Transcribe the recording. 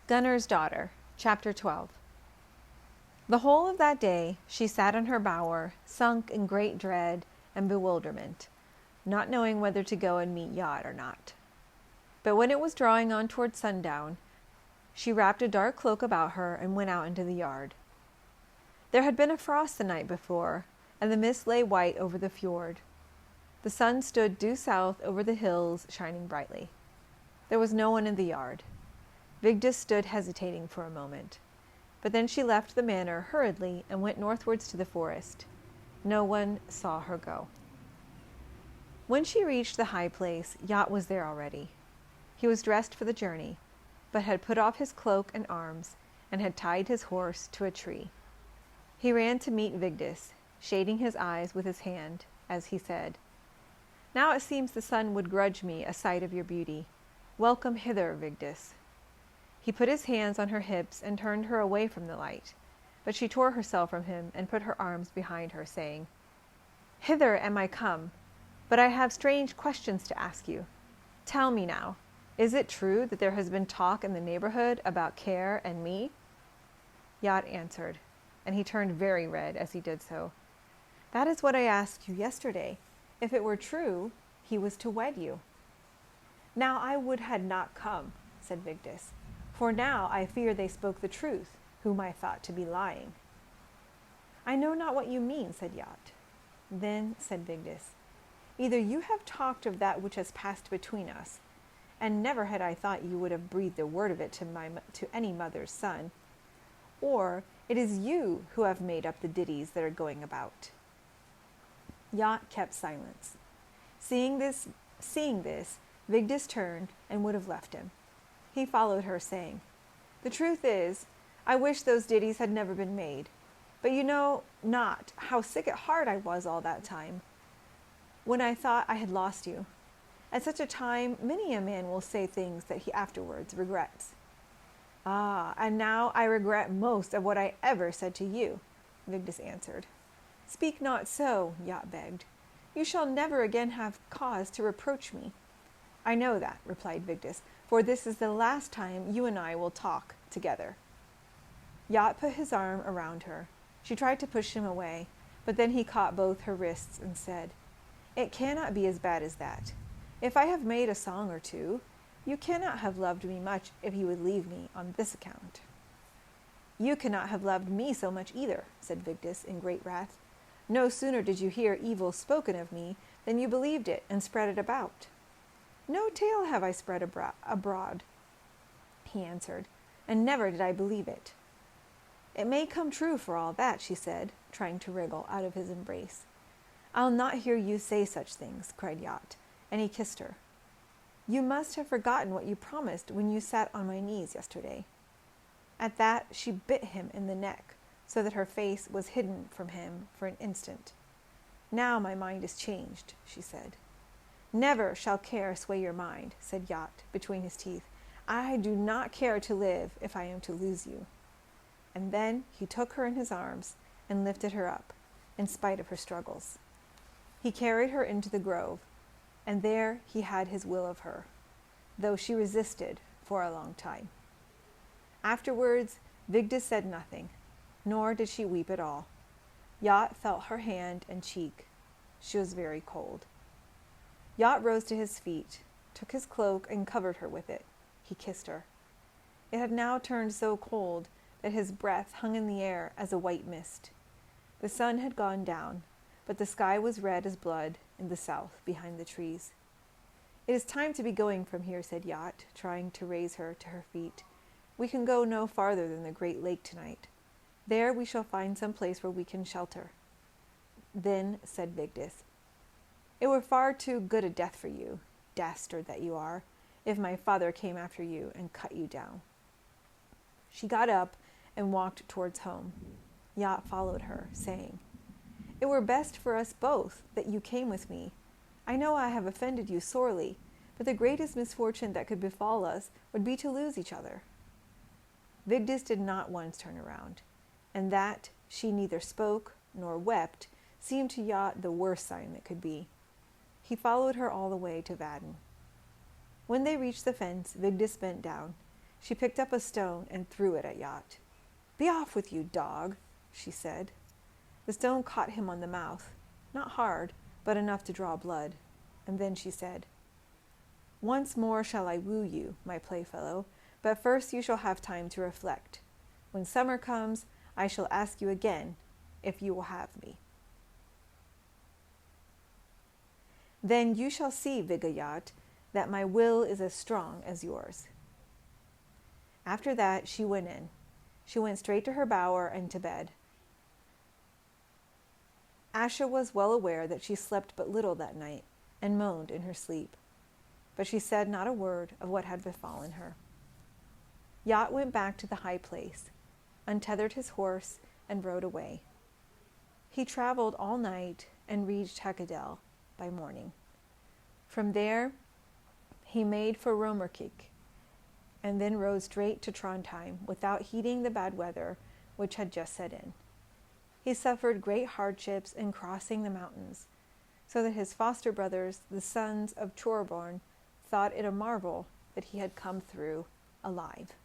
Gunnar's Daughter, Chapter 12. The whole of that day she sat in her bower, sunk in great dread and bewilderment, not knowing whether to go and meet Jot or not. But when it was drawing on toward sundown, she wrapped a dark cloak about her and went out into the yard. There had been a frost the night before, and the mist lay white over the fjord. The sun stood due south over the hills, shining brightly. There was no one in the yard. Vigdis stood hesitating for a moment, but then she left the manor hurriedly and went northwards to the forest. No one saw her go. When she reached the high place, Jot was there already. He was dressed for the journey, but had put off his cloak and arms, and had tied his horse to a tree. He ran to meet Vigdis, shading his eyes with his hand, as he said, "Now it seems the sun would grudge me a sight of your beauty. Welcome hither, Vigdis." He put his hands on her hips and turned her away from the light, but she tore herself from him and put her arms behind her, saying, "Hither am I come, but I have strange questions to ask you. Tell me now, is it true that there has been talk in the neighborhood about Care and me?" Jot answered, and he turned very red as he did so. "That is what I asked you yesterday. If it were true, he was to wed you." "Now I would had not come," said Vigdis, "for now I fear they spoke the truth, whom I thought to be lying." "I know not what you mean," said Jot. Then said Vigdis, "Either you have talked of that which has passed between us, and never had I thought you would have breathed a word of it to any mother's son, or it is you who have made up the ditties that are going about." Jot kept silence. Seeing this, Vigdis turned and would have left him. He followed her, saying, "The truth is, I wish those ditties had never been made, but you know not how sick at heart I was all that time, when I thought I had lost you. At such a time, many a man will say things that he afterwards regrets." "Ah, and now I regret most of what I ever said to you," Vigdis answered. "Speak not so," Jot begged. "You shall never again have cause to reproach me." "I know that," replied Vigdis, "for this is the last time you and I will talk together." Jot put his arm around her. She tried to push him away, but then he caught both her wrists and said, "It cannot be as bad as that. If I have made a song or two, you cannot have loved me much if you would leave me on this account." "You cannot have loved me so much either," said Vigdis in great wrath. "No sooner did you hear evil spoken of me than you believed it and spread it about." "No tale have I spread abroad," he answered, "and never did I believe it." "It may come true for all that," she said, trying to wriggle out of his embrace. "I'll not hear you say such things," cried Jot, and he kissed her. "You must have forgotten what you promised when you sat on my knees yesterday." At that she bit him in the neck, so that her face was hidden from him for an instant. "Now my mind is changed," she said. "Never shall Care sway your mind," said Jot between his teeth. "I do not care to live if I am to lose you." And then he took her in his arms and lifted her up, in spite of her struggles. He carried her into the grove, and there he had his will of her, though she resisted for a long time. Afterwards, Vigdis said nothing, nor did she weep at all. Jot felt her hand and cheek. She was very cold. Jot rose to his feet, took his cloak and covered her with it. He kissed her. It had now turned so cold that his breath hung in the air as a white mist. The sun had gone down, but the sky was red as blood in the south behind the trees. "It is time to be going from here," said Jot, trying to raise her to her feet. "We can go no farther than the great lake tonight. There we shall find some place where we can shelter." Then said Vigdis, "It were far too good a death for you, dastard that you are, if my father came after you and cut you down." She got up and walked towards home. Jot followed her, saying, "It were best for us both that you came with me. I know I have offended you sorely, but the greatest misfortune that could befall us would be to lose each other." Vigdis did not once turn around, and that she neither spoke nor wept seemed to Jot the worst sign that could be. He followed her all the way to Vaden. When they reached the fence, Vigdis bent down, She picked up a stone and threw it at Yacht. "Be off with you, dog," she said. The stone caught him on the mouth, not hard, but enough to draw blood. And then she said, "Once more shall I woo you, my playfellow, but first you shall have time to reflect. When summer comes, I shall ask you again if you will have me. Then you shall see, Vigayat, that my will is as strong as yours." After that, she went in. She went straight to her bower and to bed. Asha was well aware that she slept but little that night, and moaned in her sleep. But she said not a word of what had befallen her. Yacht went back to the high place, untethered his horse, and rode away. He traveled all night and reached Hakadel by morning. From there, he made for Romerkik, and then rode straight to Trondheim without heeding the bad weather which had just set in. He suffered great hardships in crossing the mountains, so that his foster brothers, the sons of Chorborn, thought it a marvel that he had come through alive.